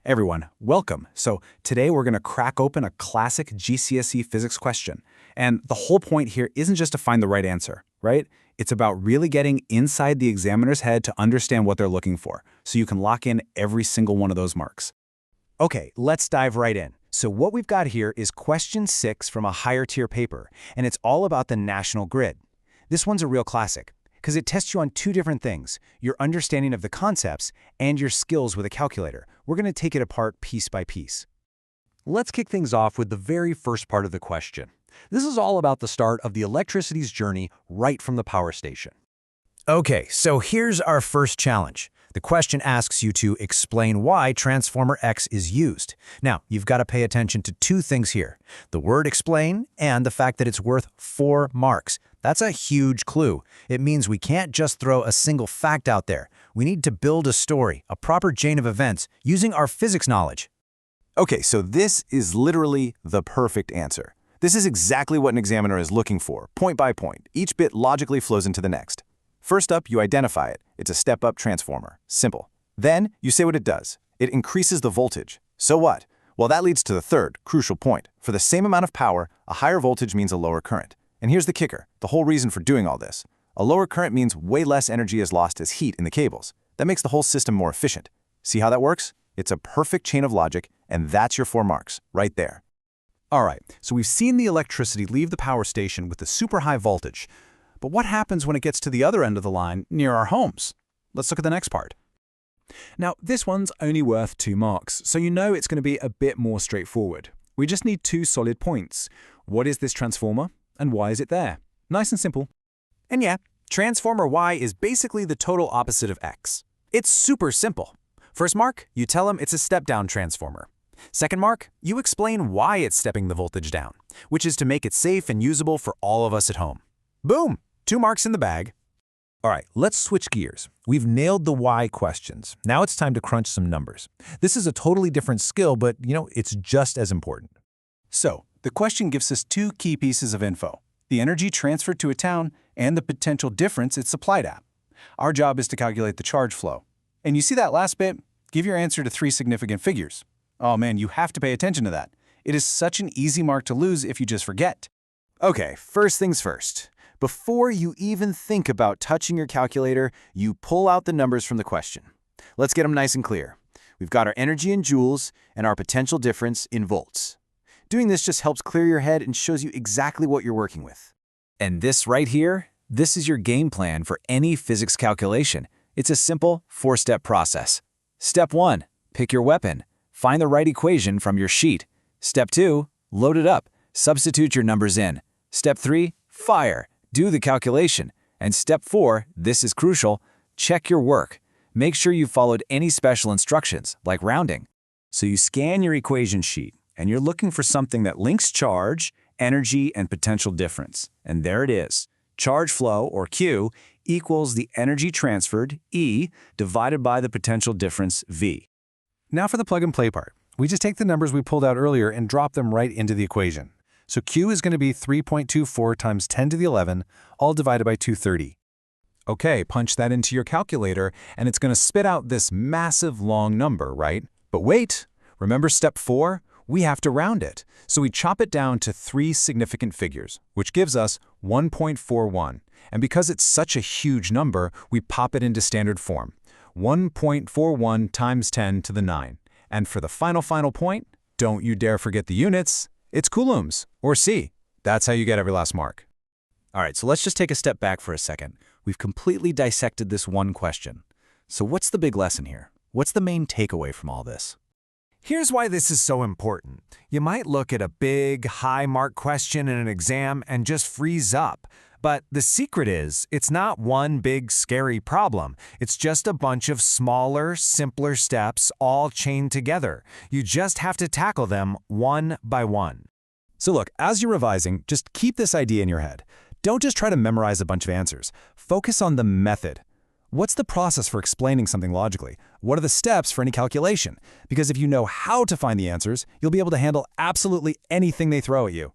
Everyone, welcome. So today we're going to crack open a classic GCSE physics question. And the whole point here isn't just to find the right answer, right? It's about really getting inside the examiner's head to understand what they're looking for, so you can lock in every single one of those marks. Okay, let's dive right in. So what we've got here is question 6 from a higher tier paper, and it's all about the national grid. This one's a real classic, because it tests you on two different things, your understanding of the concepts and your skills with a calculator. We're going to take it apart piece by piece. Let's kick things off with the very first part of the question. This is all about the start of the electricity's journey right from the power station. Okay, so here's our first challenge. The question asks you to explain why transformer X is used. Now, you've got to pay attention to two things here. The word explain and the fact that it's worth 4 marks. That's a huge clue. It means we can't just throw a single fact out there. We need to build a story, a proper chain of events, using our physics knowledge. Okay, so this is literally the perfect answer. This is exactly what an examiner is looking for, point by point. Each bit logically flows into the next. First up, you identify it. It's a step-up transformer. Simple. Then, you say what it does. It increases the voltage. So what? Well, that leads to the third, crucial point. For the same amount of power, a higher voltage means a lower current. And here's the kicker, the whole reason for doing all this. A lower current means way less energy is lost as heat in the cables. That makes the whole system more efficient. See how that works? It's a perfect chain of logic, and that's your 4 marks, right there. All right, so we've seen the electricity leave the power station with the super high voltage. But what happens when it gets to the other end of the line, near our homes? Let's look at the next part. Now, this one's only worth 2 marks, so you know it's going to be a bit more straightforward. We just need 2 solid points. What is this transformer, and why is it there? Nice and simple. And yeah, transformer Y is basically the total opposite of X. It's super simple. First mark, you tell them it's a step-down transformer. Second mark, you explain why it's stepping the voltage down, which is to make it safe and usable for all of us at home. Boom! 2 marks in the bag. All right, let's switch gears. We've nailed the why questions. Now it's time to crunch some numbers. This is a totally different skill, but it's just as important. So, the question gives us 2 key pieces of info, the energy transferred to a town and the potential difference it's supplied at. Our job is to calculate the charge flow. And you see that last bit? Give your answer to 3 significant figures. Oh man, you have to pay attention to that. It is such an easy mark to lose if you just forget. Okay, first things first. Before you even think about touching your calculator, you pull out the numbers from the question. Let's get them nice and clear. We've got our energy in joules and our potential difference in volts. Doing this just helps clear your head and shows you exactly what you're working with. And this right here, this is your game plan for any physics calculation. It's a simple 4-step process. Step 1, pick your weapon. Find the right equation from your sheet. Step 2, load it up. Substitute your numbers in. Step 3, fire. Do the calculation. And step 4, this is crucial, check your work. Make sure you followed any special instructions, like rounding. So you scan your equation sheet, and you're looking for something that links charge, energy, and potential difference. And there it is. Charge flow, or Q, equals the energy transferred, E, divided by the potential difference, V. Now for the plug-and-play part. We just take the numbers we pulled out earlier and drop them right into the equation. So Q is going to be 3.24 times 10 to the 11, all divided by 230. Okay, punch that into your calculator, and it's going to spit out this massive long number, right? But wait, remember step 4? We have to round it. So we chop it down to 3 significant figures, which gives us 1.41. And because it's such a huge number, we pop it into standard form. 1.41 times 10 to the 9. And for the final point, don't you dare forget the units. It's coulombs, or C. That's how you get every last mark. All right, so let's just take a step back for a second. We've completely dissected this one question. So what's the big lesson here? What's the main takeaway from all this? Here's why this is so important. You might look at a big, high-mark question in an exam and just freeze up. But the secret is, it's not one big, scary problem. It's just a bunch of smaller, simpler steps all chained together. You just have to tackle them one by one. So look, as you're revising, just keep this idea in your head. Don't just try to memorize a bunch of answers. Focus on the method. What's the process for explaining something logically? What are the steps for any calculation? Because if you know how to find the answers, you'll be able to handle absolutely anything they throw at you.